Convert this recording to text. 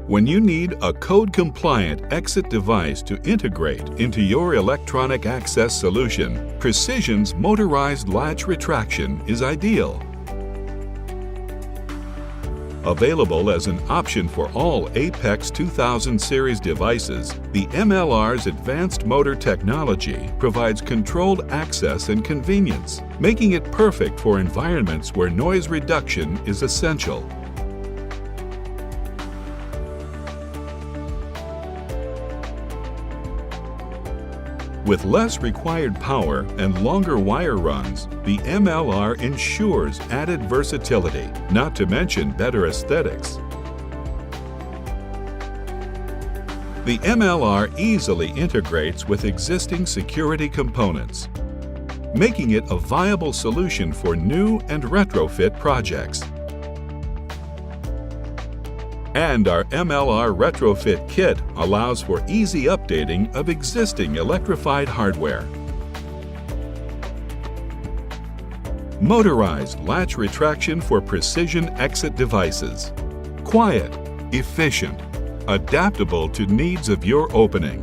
When you need a code-compliant exit device to integrate into your electronic access solution, Precision's Motorized Latch Retraction is ideal. Available as an option for all Apex 2000 series devices, the MLR's advanced motor technology provides controlled access and convenience, making it perfect for environments where noise reduction is essential. With less required power and longer wire runs, the MLR ensures added versatility, not to mention better aesthetics. The MLR easily integrates with existing security components, making it a viable solution for new and retrofit projects. And our MLR retrofit kit allows for easy updating of existing electrified hardware. Motorized latch retraction for precision exit devices. Quiet, efficient, adaptable to needs of your opening.